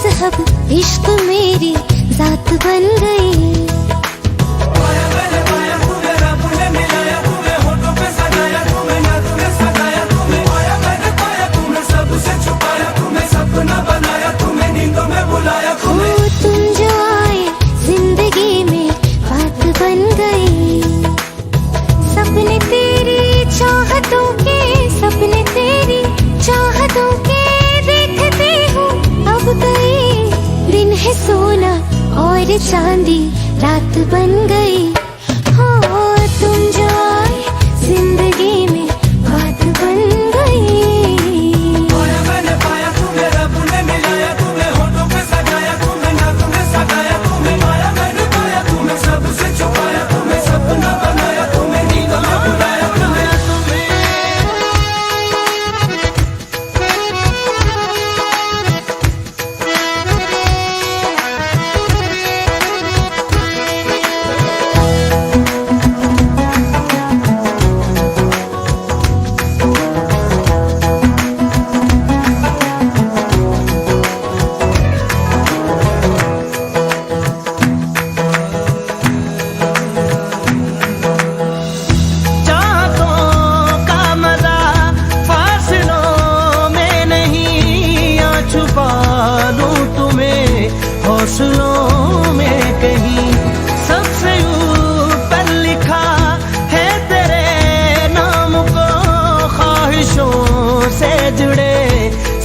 मजहब इश्क मेरी जात बन गई। तुम जो आए जिंदगी में बात बन गई। सपने तेरी चाहतों के, सपने तेरी चाहतों के देखती हूँ अब गई। दिन है सोना और चांदी रात बन गई। हो तुम जो आए जिंदगी में बात बन गई। हौसलों में कहीं सबसे ऊपर लिखा है तेरे नाम को। ख्वाहिशों से जुड़े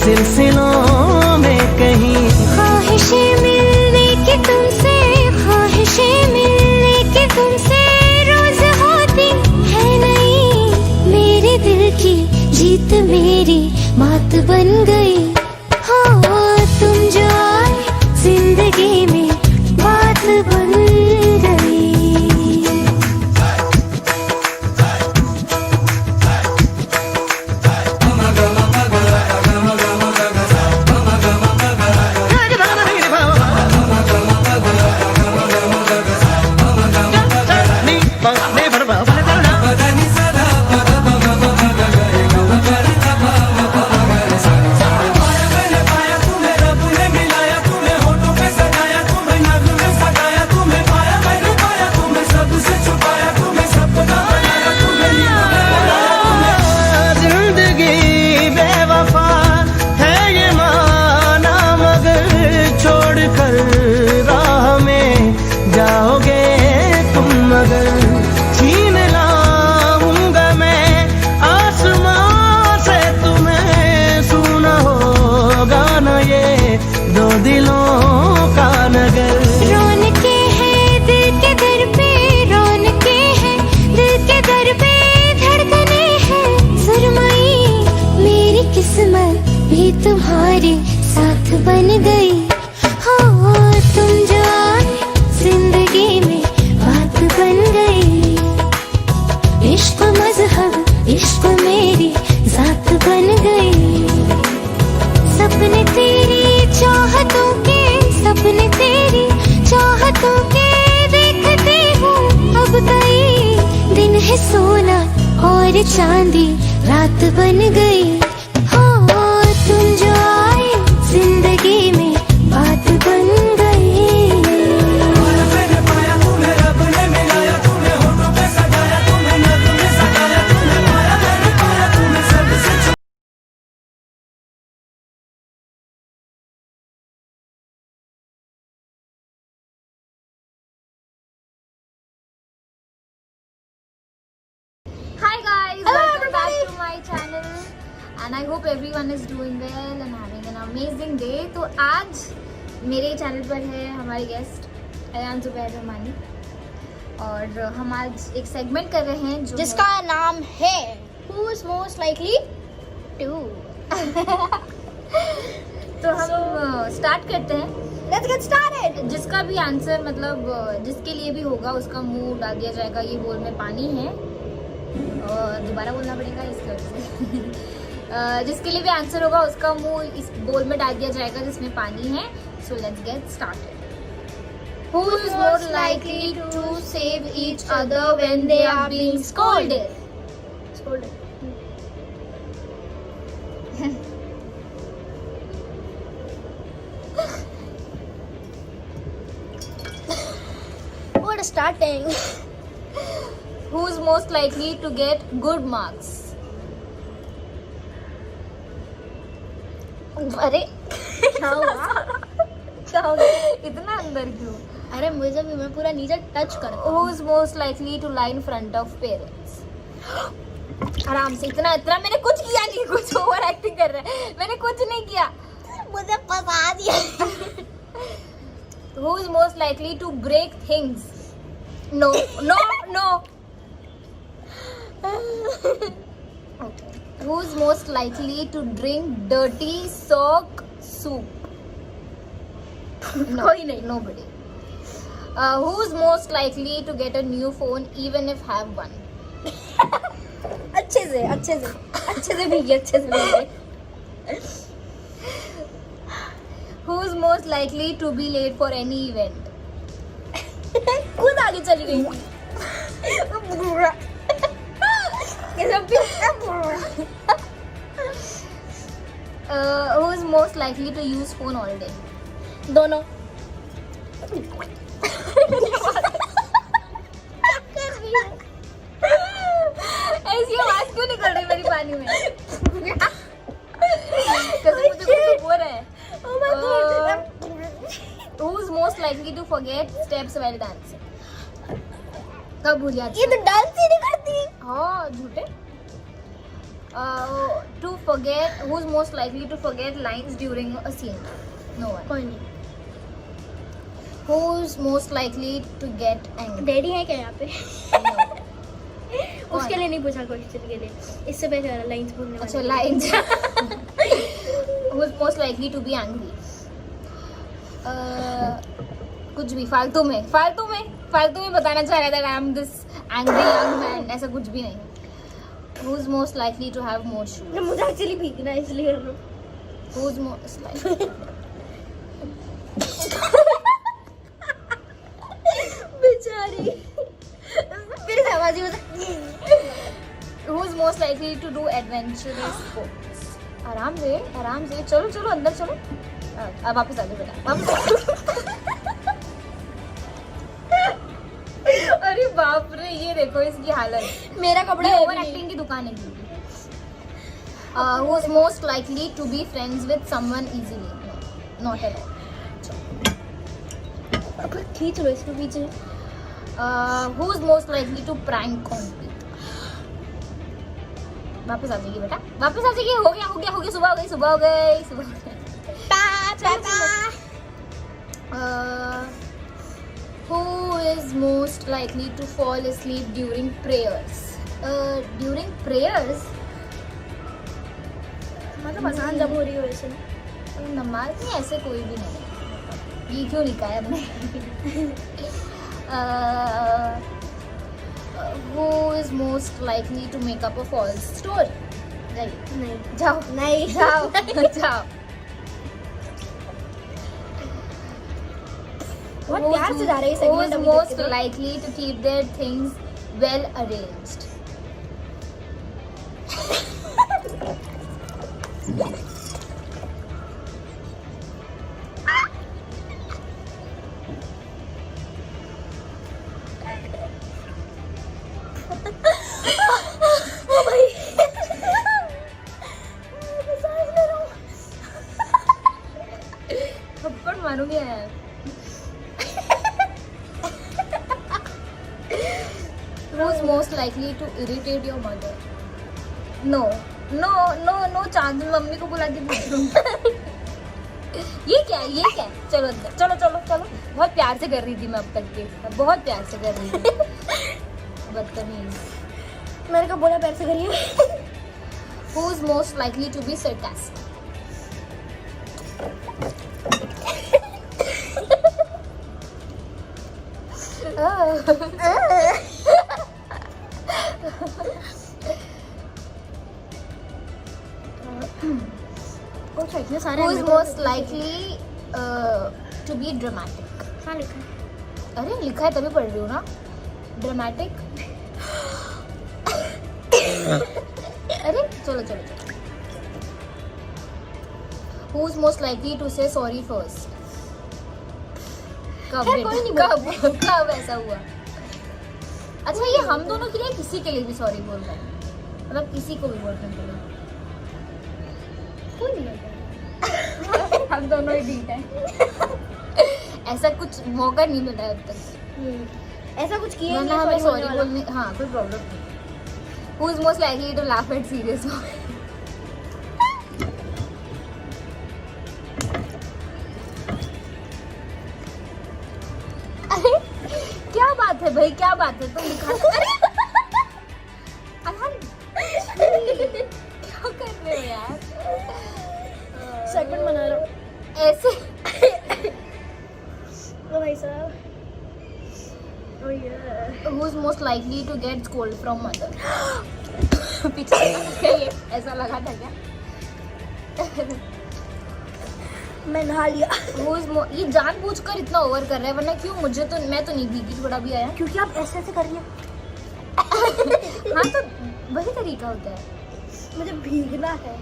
सिलसिलों में कहीं ख्वाहिशें मिलने की तुमसे, ख्वाहिशें मिलने की तुमसे रोज होती है नहीं। मेरे दिल की जीत मेरी मात बन गई। हो तुम जो आए जिंदगी में बात बन गई। तुम्हारे साथ बन गई। हो तुम जो आए जिंदगी में बात बन गई। इश्क मजहब इश्क मेरी जात बन गई। सपने तेरी चाहतों के, सपने तेरी चाहतों के देखती हूँ अब गई। दिन है सोना और चांदी रात बन गई। तुम जो आए जिंदगी में बात बन गई। Hi guys, welcome back to my channel and I hope everyone is doing well and having an amazing day. तो आज मेरे चैनल पर है हमारे गेस्ट अयान जुबैर रहमानी और हम आज एक सेगमेंट कर रहे हैं जिसका नाम है Who is most likely to। तो हम स्टार्ट करते हैं। Let's get started। जिसका भी आंसर मतलब जिसके लिए भी होगा उसका मुंह डाल दिया जाएगा। ये बोल में पानी है और दोबारा बोलना पड़ेगा इसके वजह से। जिसके लिए भी आंसर होगा उसका मुंह इस बोल में डाल दिया जाएगा जिसमें पानी है। So let's get started. Who is more likely to save each other when they are being scolded? Scolded. not starting. Who's most likely to get good marks? अरे क्या हुआ? क्या हो गया? इतना अंदर क्यों? अरे मुझे भी, मैं पूरा नीचे टच करता हूँ. Who's most likely to lie in front of parents? आराम से. इतना इतना मैंने कुछ किया नहीं, कुछ ओवर एक्टिंग कर रहा है. मैंने कुछ नहीं किया. मुझे फंसा दिया. Who's most likely to break things? No. Okay. Who's most likely to drink dirty sock soup? No, कोई नहीं. Nobody. Who's most likely to get a new phone even if have one? अच्छे से भैया. Who's most likely to be late for any event? खुद आगे चली गई. Who's most likely to use phone all day? दोनों. ऐसी आवाज क्यों निकल रही मेरी पानी में? कैसे मुझे कुछ हो रहा है? Who's most likely to forget steps while dancing? कब भूल जाती? ये तो डांस ही नहीं करती. हाँ, झूठे. To forget. Who's most likely to forget lines during a scene? No one. कोई नहीं. Who's most likely to get angry? Daddy है क्या यहाँ पे? No. उसके लिए नहीं पूछा क्वेश्चन के लिए. इससे पहले वाला लाइंस बोलने वाला. अच्छा, lines. Who's most likely to be angry? कुछ भी फालतू में बताना चाह रहा था. I am this angry young man. ऐसा कुछ भी नहीं. Who's most likely to have more shoes? मुझे एक्चुअली भीगना है इसलिए. Who's most likely? बेचारी. फिर से आवाज ही Who's most likely to do adventurous sports? आराम से. चलो अंदर चलो. अब वापस आ जाओ बेटा. वापस. अरे बाप रे, ये देखो इसकी हालत. मेरा कपड़ा ओवर एक्टिंग की दुकान है क्योंकि. Who's most likely to be friends with someone easily? No, not at all. खींच लो इसको पीछे. Who's most likely to prank on people? वापस आ जाएगी बेटा. वापस आ जाएगी. हो गया. सुबह हो गई. Who is most likely to fall asleep during prayers? During prayers? मतलब आसान जब हो रही हो वैसे. नमाज में ऐसे कोई भी नहीं. ये क्यों लिखा है हमने? Who is most likely to make up a false story? Right. नहीं. जाओ. बहुत प्यार से जा रही है Who is most likely to keep their things well arranged? थप्पड़ मारूंगी यार. Who's most likely to irritate your mother? No. चांद मम्मी को बुला के पूछ लूं. ये क्या है? चलो. बहुत प्यार से कर रही थी मैं अब तक के. बहुत प्यार से कर रही थी. बदतमीज. मैंने कहा बोला प्यार से करिए. Who's most likely to be sarcastic? इतने सारे. Who's most likely to be dramatic? क्या लिखा है? अरे लिखा है तभी पढ़ रही हूँ ना. ड्रामेटिक. अरे चलो. Who's most likely to say sorry first? कब ऐसा हुआ? अच्छा ये हम दोनों के लिए किसी के लिए भी सॉरी बोल रहे हैं, मतलब किसी को भी बोलने के लिए कोई नहीं बोलता। हम दोनों ही ठीक है। ऐसा कुछ मौका नहीं मिला है अब तक, ऐसा कुछ किया वरना हमें सॉरी बोलने, हाँ कोई प्रॉब्लम नहीं। Who is most likely to laugh at serious moments? अरे क्या बात है भाई, क्या बात है, तुम दिखा अरे अल्हान, क्या कर रहे हो यार? सेगमेंट बना रहा हूँ ऐसे ओ भाई साहब। Oh yeah. Who is most likely to get scolded from mother? पीछे क्या ये ऐसा लगा था क्या? मैं नहा लिया Who is ये जानबूझकर इतना ओवर कर रहा है, वरना क्यों? मुझे तो, मैं तो नहीं भीगी, थोड़ा भी आया। क्योंकि आप ऐसे ऐसे कर रही हैं। हाँ तो वही तरीका होता है। मुझे भीगना है।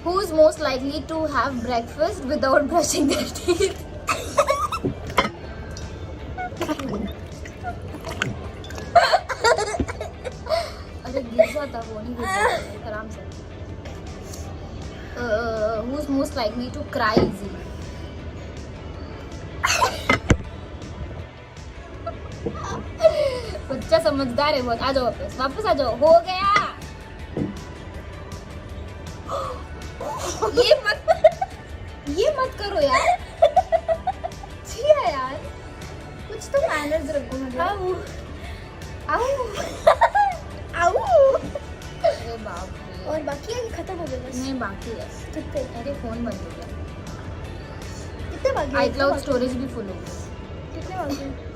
Who is most likely to have breakfast without brushing their teeth? अरे गिर जाता, वो नहीं गिर जाता, आराम से। Who is most likely to cry easily? बच्चा समझदार है बहुत। आ जाओ वापस आ जाओ, हो गया। ये मत करो यार, छिया यार, कुछ तो मैनर्स रखो। मतलब आओ आओ आओ। अरे बाप रे, और बाकी है कि खत्म हो गया बस? नहीं बाकी है। कितने अरे फोन बंद हो गया, कितने बाकी है? iCloud स्टोरेज भी फुल हो गया। कितने बाकी है?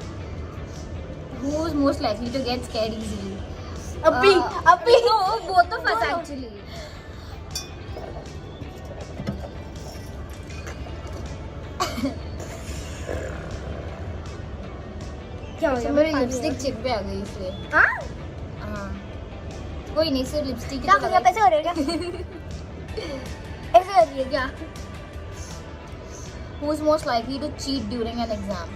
Who is most likely to get scared easily? अभी अभी No, both of us actually. क्या हो गया? मेरी लिपस्टिक चिप पे आ गई इसलिए। हाँ? हाँ कोई नहीं, सिर्फ लिपस्टिक क्या कर रही है? पैसे हो रहे हैं क्या? ऐसे कर रही है क्या? Who is most likely to cheat during an exam?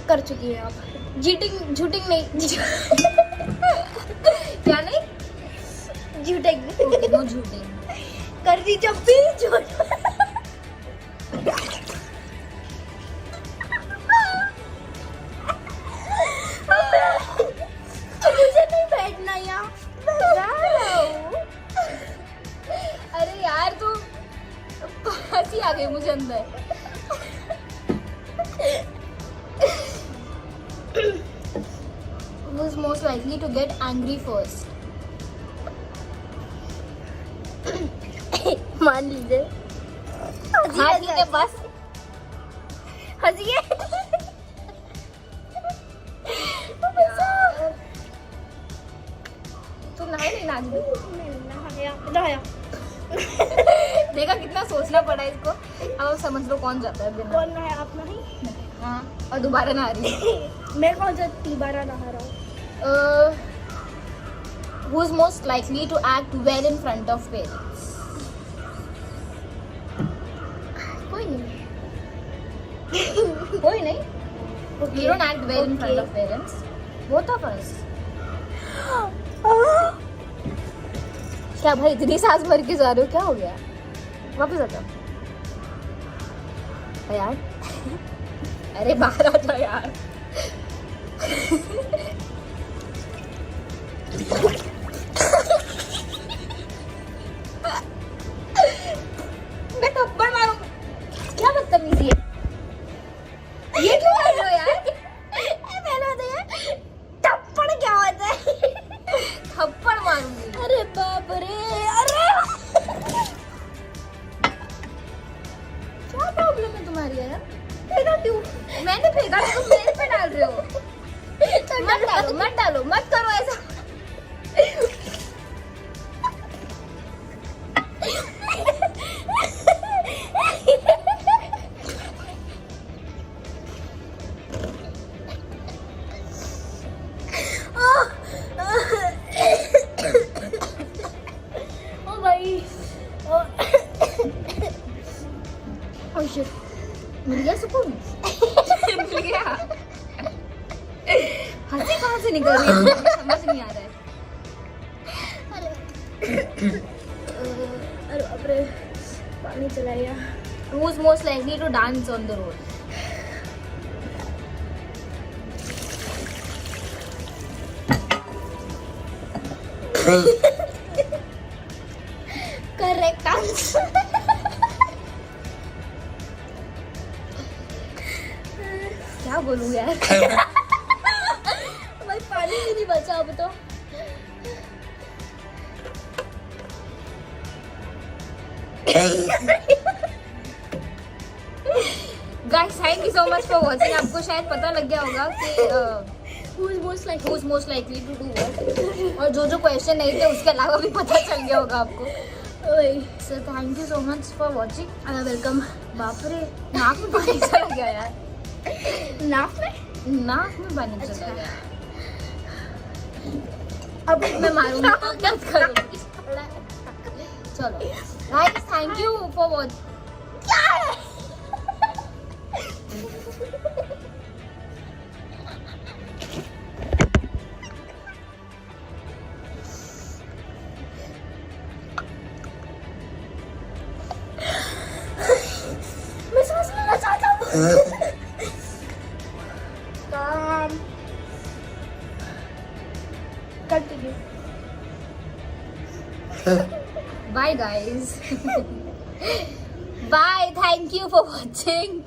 कर चुकी है आप। Cheating, झूठिंग नहीं। क्या नहीं? झूठे नो झूठिंग। कर दी जब भी झूठ। मुझे नहीं बैठना यहाँ, मैं जा रहा हूँ। अरे यार तू हंसी आ गई मुझे अंदर। Who is most likely to get angry first? मान लीजिए। हाँ ठीक है बस। हंसिए। तू नहाए नहीं नाच भी। नहाया। देखा कितना सोचना पड़ा इसको। अब समझ लो कौन जाता है बिना। कौन नहाया? आप नहीं? हाँ और दोबारा नहा रही है। मैं कौन सा तीबारा नहा रहा हूँ? Who is most likely to act well in front of parents? कोई नहीं। कोई नहीं। Okay. You don't act well in front Okay. of parents. Both of us. क्या भाई इतनी सांस भर के जा रहे हो, क्या हो गया? वापस आ जाओ यार। अरे बाहर आ जाओ यार। मैं थप्पड़ मारूं, क्या बदतमीजी है ये, क्यों कर रहे हो यार? पहले बताइए थप्पड़ क्या होता है? थप्पड़ मारूंगी। अरे बाप रे, अरे क्या प्रॉब्लम है तुम्हारी यार? फेंका क्यों? मैंने फेंका, तुम मेरे पे डाल रहे हो। मत डालो मत डालो, मत करो ऐसा। ओ भाई, ओह शिट, मिल गया सुकून। मिल गया। हंसी कहाँ से निकल रही है मुझे समझ नहीं आ रहा है। अरे बाप रे, पानी चला गया। Who is most likely to dance on the road? Correct answer. क्या बोलूं यार। भाई पानी भी नहीं बचा अब तो। Guys, thank you so much for watching. आपको शायद पता लग गया होगा कि Who is most likely? who is most likely to do what? और जो क्वेश्चन नहीं थे उसके अलावा भी पता चल गया होगा आपको। ओए, So thank you so much for watching. Welcome. बाप रे, नाक में पानी चला गया यार। नाक में? नाक में पानी चला गया। अब मैं मारूंगी तो क्या करूंगी? चलो guys, thank you for watching. क्या है? मैं सांस लेना चाहता हूँ। काम। Continue. Bye guys. Bye. Thank you for watching.